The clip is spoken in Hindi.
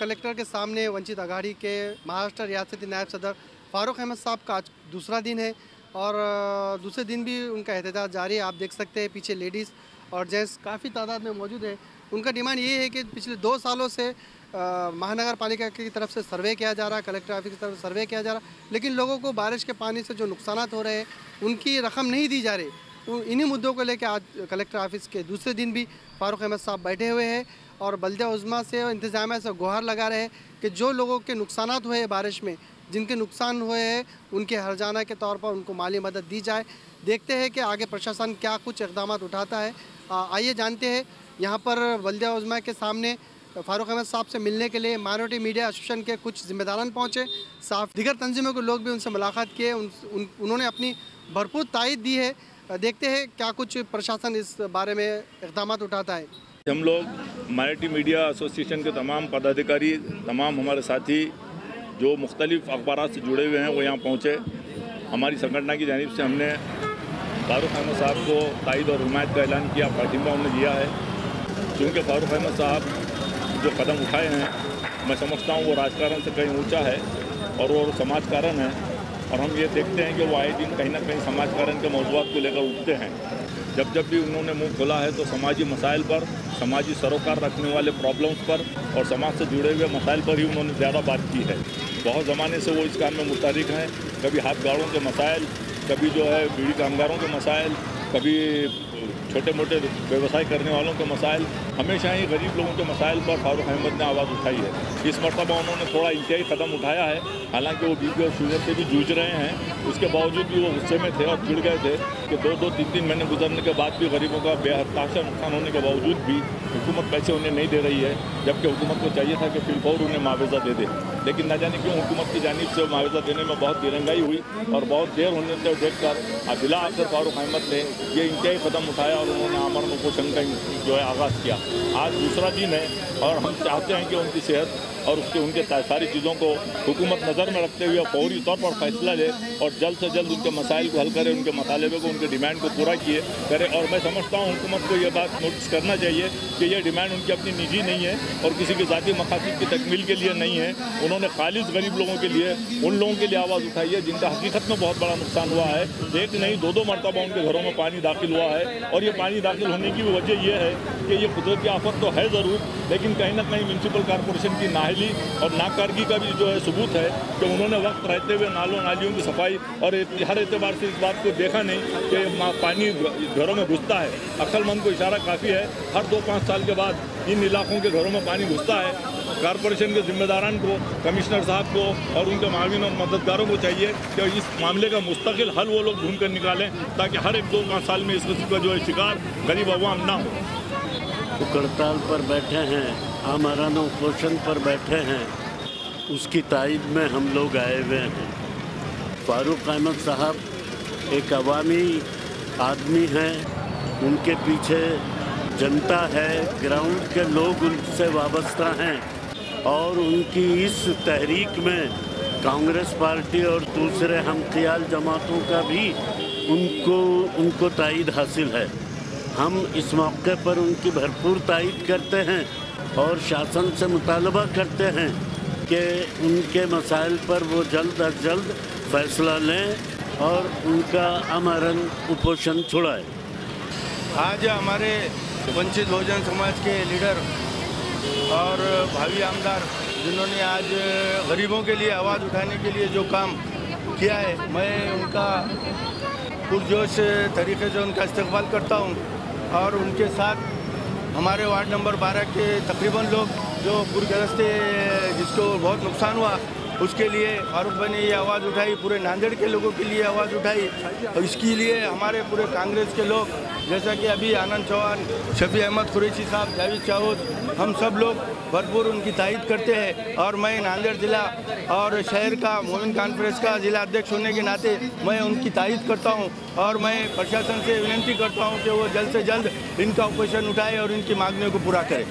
कलेक्टर के सामने वंचित आघाड़ी के महाराष्ट्र रियासती नायब सदर फारूक अहमद साहब का आज दूसरा दिन है और दूसरे दिन भी उनका एहतजाज जारी है। आप देख सकते हैं पीछे लेडीज़ और जेंट्स काफ़ी तादाद में मौजूद है। उनका डिमांड ये है कि पिछले 2 सालों से महानगर पालिका की तरफ से सर्वे किया जा रहा है, कलेक्टर ऑफिस की तरफ से सर्वे किया जा रहा है, लेकिन लोगों को बारिश के पानी से जो नुकसानात हो रहे हैं उनकी रकम नहीं दी जा रही। इन्हीं मुद्दों को लेकर आज कलेक्टर ऑफिस के दूसरे दिन भी फारूक अहमद साहब बैठे हुए हैं और बल्दिया उज़्मा से और इंतजामिया से गुहार लगा रहे हैं कि जो लोगों के नुकसानात हुए हैं बारिश में, जिनके नुकसान हुए हैं, उनके हर्जाना के तौर पर उनको माली मदद दी जाए। देखते हैं कि आगे प्रशासन क्या कुछ इक़दाम उठाता है। आइए जानते हैं। यहाँ पर बल्दिया उज़्मा के सामने फारूक अहमद साहब से मिलने के लिए माइनॉरिटी मीडिया एसोसिएशन के कुछ जिम्मेदारान पहुँचे, साफ दीगर तंजीमों के लोग भी उनसे मुलाकात किए। उन्होंने अपनी भरपूर तायद दी है। देखते हैं क्या कुछ प्रशासन इस बारे में इक़दाम उठाता है। हम लोग माइनॉरिटी मीडिया एसोसिएशन के तमाम पदाधिकारी, तमाम हमारे साथी जो मुख्तलिफ अखबारात से जुड़े हुए हैं वो यहाँ पहुँचे। हमारी संगठन की जानिब से हमने फारूक अहमद साहब को तायद और हिमायत का ऐलान किया, फातिमा उन्होंने दिया है। क्योंकि फारूक अहमद साहब जो कदम उठाए हैं, मैं समझता हूँ वो राजकारण से कहीं ऊँचा है और वो समाजकारण है। और हम ये देखते हैं कि वो आए दिन कहीं ना कहीं समाजकारण के मौज़ूआत को लेकर उठते हैं। जब भी उन्होंने मुंह खोला है तो समाजी मसाइल पर, समाजी सरोकार रखने वाले प्रॉब्लम्स पर और समाज से जुड़े हुए मसाइल पर ही उन्होंने ज़्यादा बात की है। बहुत ज़माने से वो इस काम में मुतहरिक हैं। कभी हाथ गाड़ों के मसाइल, कभी जो है बीड़ी कामगारों के मसाइल, कभी छोटे मोटे व्यवसाय करने वालों के मसाइल, हमेशा ही गरीब लोगों के मसाइल पर फारूक अहमद ने आवाज़ उठाई है। इस मरतबा उन्होंने थोड़ा इंतहाई कदम उठाया है। हालांकि वो बीपी और शुगर से भी जूझ रहे हैं, उसके बावजूद भी वो गुस्से में थे और चिढ़ गए थे कि 2-3 महीने गुजरने के बाद भी गरीबों का बेहताशा नुकसान होने के बावजूद भी हुकूमत पैसे उन्हें नहीं दे रही है, जबकि हुकूमत को चाहिए था कि फिलफौर उन्हें मुआवजा दे दे। लेकिन न जाने क्यों हुकूमत की जानिब से मुआवजा देने में बहुत दिरंगाई हुई और बहुत देर होने से देखकर बिला आखिर फारूक अहमद ने ये इंतहाई कदम उठाया और उन्होंने आमरण उपोषण का जो है आगाज़ किया। आज दूसरा दिन है और हम चाहते हैं कि उनकी सेहत और उनके सारी चीज़ों को हुकूमत नज़र में रखते हुए फौरी तौर पर फैसला ले और जल्द से जल्द उनके मसाइल को हल करे, उनके मतालबे को, उनके डिमांड को पूरा करे। और मैं समझता हूँ हुकूमत को ये बात नोटिस करना चाहिए कि ये डिमांड उनकी अपनी निजी नहीं है और किसी के ज़ाती मकासद की तकमील के लिए नहीं है। उन्होंने खालिस गरीब लोगों के लिए, उन लोगों के लिए आवाज़ उठाई है जिनका हकीकत में बहुत बड़ा नुकसान हुआ है। एक नहीं 2 मरतबा उनके घरों में पानी दाखिल हुआ है और ये पानी दाखिल होने की वजह यह है कि ये कुदरती आफत तो है ज़रूर, लेकिन कहीं ना कहीं म्यूनसिपल कॉरपोरेशन की नाअहली और नाकारगी का भी जो है सबूत है कि उन्होंने वक्त रहते हुए नालों नालियों की सफाई और हर एतबार से इस बात को देखा नहीं कि पानी घरों में घुसता है। अक्लमंद को इशारा काफ़ी है। हर 2-5 साल के बाद इन इलाकों के घरों में पानी घुसता है। कॉरपोरेशन के जिम्मेदारान को, कमिश्नर साहब को और उनके माविन और मददगारों को चाहिए कि इस मामले का मुस्तकिल हल वो लोग ढूंढ कर निकालें ताकि हर 1-2-5 साल में इस किस्म का जो है शिकार गरीब अवाम ना हो। हड़ताल पर बैठे हैं, आमरण उपोषण पर बैठे हैं, उसकी तायद में हम लोग आए हुए हैं। फारूक अहमद साहब एक अवामी आदमी हैं, उनके पीछे जनता है, ग्राउंड के लोग उनसे वाबस्ता हैं और उनकी इस तहरीक में कांग्रेस पार्टी और दूसरे हमख्याल जमातों का भी उनको तायद हासिल है। हम इस मौके पर उनकी भरपूर तायद करते हैं और शासन से मुतालबा करते हैं कि उनके मसाइल पर वो जल्द अज जल्द फैसला लें और उनका आमरण उपोषण छुड़ाएं। आज हमारे वंचित बहुजन समाज के लीडर और भावी आमदार जिन्होंने आज गरीबों के लिए आवाज़ उठाने के लिए जो काम किया है, मैं उनका पुरजोश तरीके से उनका इस्तकबाल करता हूं। और उनके साथ हमारे वार्ड नंबर 12 के तकरीबन लोग जो पूरग्रस्त जिसको बहुत नुकसान हुआ उसके लिए फारूक भाई ने ये आवाज़ उठाई, पूरे नांदेड़ के लोगों के लिए आवाज़ उठाई। और इसके लिए हमारे पूरे कांग्रेस के लोग जैसा कि अभी आनंद चौहान, शफी अहमद कुरैशी साहब, जावेद चाहूद, हम सब लोग भरपूर उनकी तायद करते हैं। और मैं नांदेड़ ज़िला और शहर का मोमिन कॉन्फ्रेंस का ज़िला अध्यक्ष होने के नाते मैं उनकी तायद करता हूं और मैं प्रशासन से विनती करता हूं कि वो जल्द से जल्द इनका उपोषण उठाए और इनकी मांगनियों को पूरा करें।